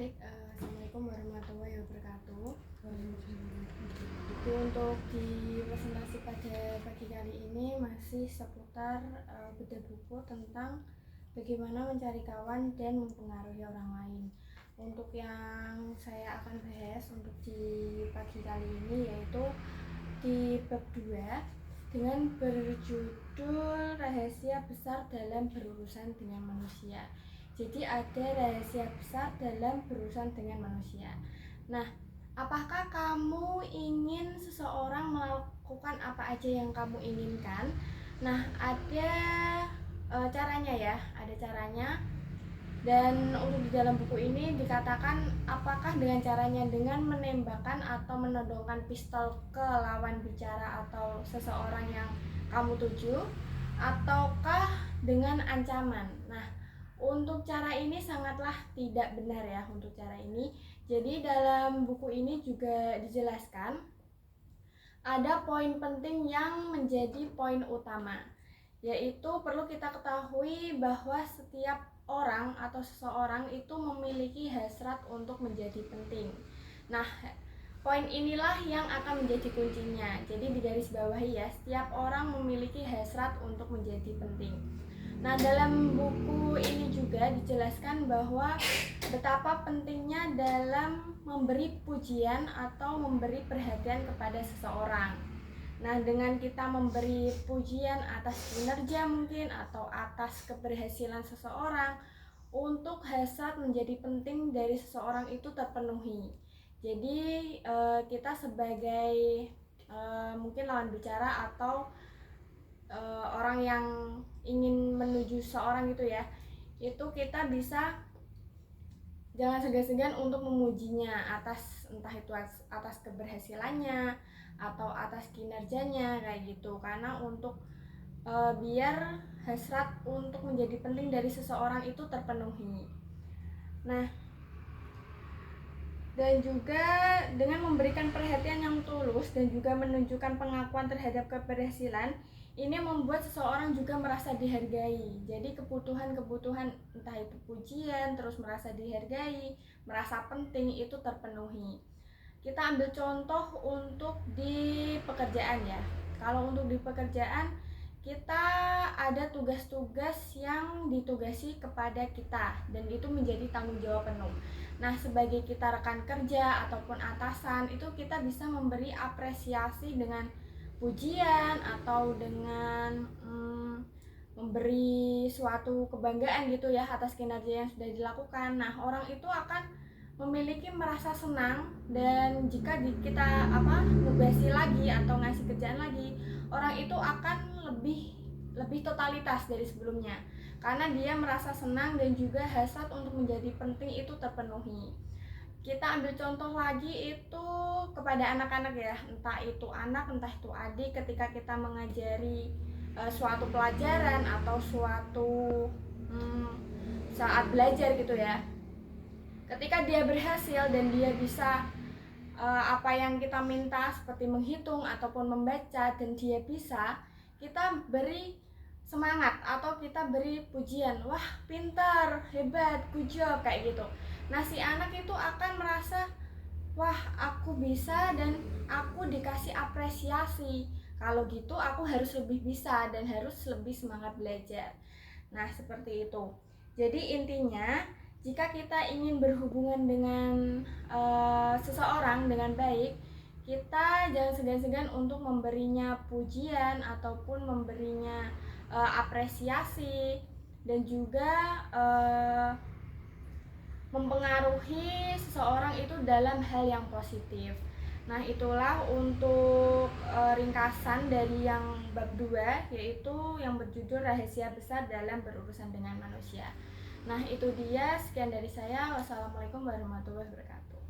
Baik, Assalamualaikum warahmatullahi wabarakatuh. Jadi untuk di presentasi pada pagi kali ini masih seputar bedah buku tentang bagaimana mencari kawan dan mempengaruhi orang lain. Untuk yang saya akan bahas untuk di pagi kali ini yaitu di bab 2 dengan berjudul Rahasia Besar dalam Berurusan dengan Manusia. Jadi ada rahasia besar dalam berurusan dengan manusia. Nah, apakah kamu ingin seseorang melakukan apa aja yang kamu inginkan? Nah, ada caranya ya, ada caranya. Dan untuk di dalam buku ini dikatakan apakah dengan caranya dengan menembakkan atau menodongkan pistol ke lawan bicara atau seseorang yang kamu tuju, ataukah dengan ancaman. Nah, untuk cara ini sangatlah tidak benar ya untuk cara ini. Jadi dalam buku ini juga dijelaskan ada poin penting yang menjadi poin utama, yaitu perlu kita ketahui bahwa setiap orang atau seseorang itu memiliki hasrat untuk menjadi penting. Nah, poin inilah yang akan menjadi kuncinya. Jadi digarisbawahi ya, setiap orang memiliki hasrat untuk menjadi penting. Nah, dalam buku ini juga dijelaskan bahwa betapa pentingnya dalam memberi pujian atau memberi perhatian kepada seseorang. Nah, dengan kita memberi pujian atas kinerja mungkin atau atas keberhasilan seseorang, untuk hasrat menjadi penting dari seseorang itu terpenuhi. Jadi kita sebagai mungkin lawan bicara atau orang yang ingin menuju seseorang gitu ya, itu kita bisa jangan segan-segan untuk memujinya atas entah itu atas keberhasilannya atau atas kinerjanya kayak gitu, karena untuk biar hasrat untuk menjadi penting dari seseorang itu terpenuhi. Nah, dan juga dengan memberikan perhatian yang tulus dan juga menunjukkan pengakuan terhadap keberhasilan, ini membuat seseorang juga merasa dihargai. Jadi kebutuhan-kebutuhan entah itu pujian, terus merasa dihargai, merasa penting itu terpenuhi. Kita ambil contoh untuk di pekerjaan ya. Kalau untuk di pekerjaan, kita ada tugas-tugas yang ditugasi kepada kita dan itu menjadi tanggung jawab penuh. Nah, sebagai kita rekan kerja ataupun atasan, itu kita bisa memberi apresiasi dengan pujian atau dengan memberi suatu kebanggaan gitu ya atas kinerja yang sudah dilakukan. Nah, orang itu akan memiliki merasa senang, dan jika kita nugasi lagi atau ngasih kerjaan lagi, orang itu akan lebih totalitas dari sebelumnya karena dia merasa senang dan juga hasrat untuk menjadi penting itu terpenuhi. Kita ambil contoh lagi itu kepada anak-anak ya, entah itu anak entah itu adik, ketika kita mengajari suatu pelajaran atau suatu saat belajar gitu ya, ketika dia berhasil dan dia bisa apa yang kita minta seperti menghitung ataupun membaca dan dia bisa, kita beri semangat atau kita beri pujian, wah pintar, hebat, good job, kayak gitu. Nah, si anak itu akan merasa, wah aku bisa dan aku dikasih apresiasi, kalau gitu aku harus lebih bisa dan harus lebih semangat belajar. Nah, seperti itu. Jadi intinya, jika kita ingin berhubungan dengan seseorang dengan baik, kita jangan segan-segan untuk memberinya pujian ataupun memberinya apresiasi dan juga mempengaruhi seseorang itu dalam hal yang positif. Nah, itulah untuk ringkasan dari yang bab 2, yaitu yang berjudul Rahasia Besar dalam Berurusan dengan Manusia. Nah, itu dia, sekian dari saya. Wassalamualaikum warahmatullahi wabarakatuh.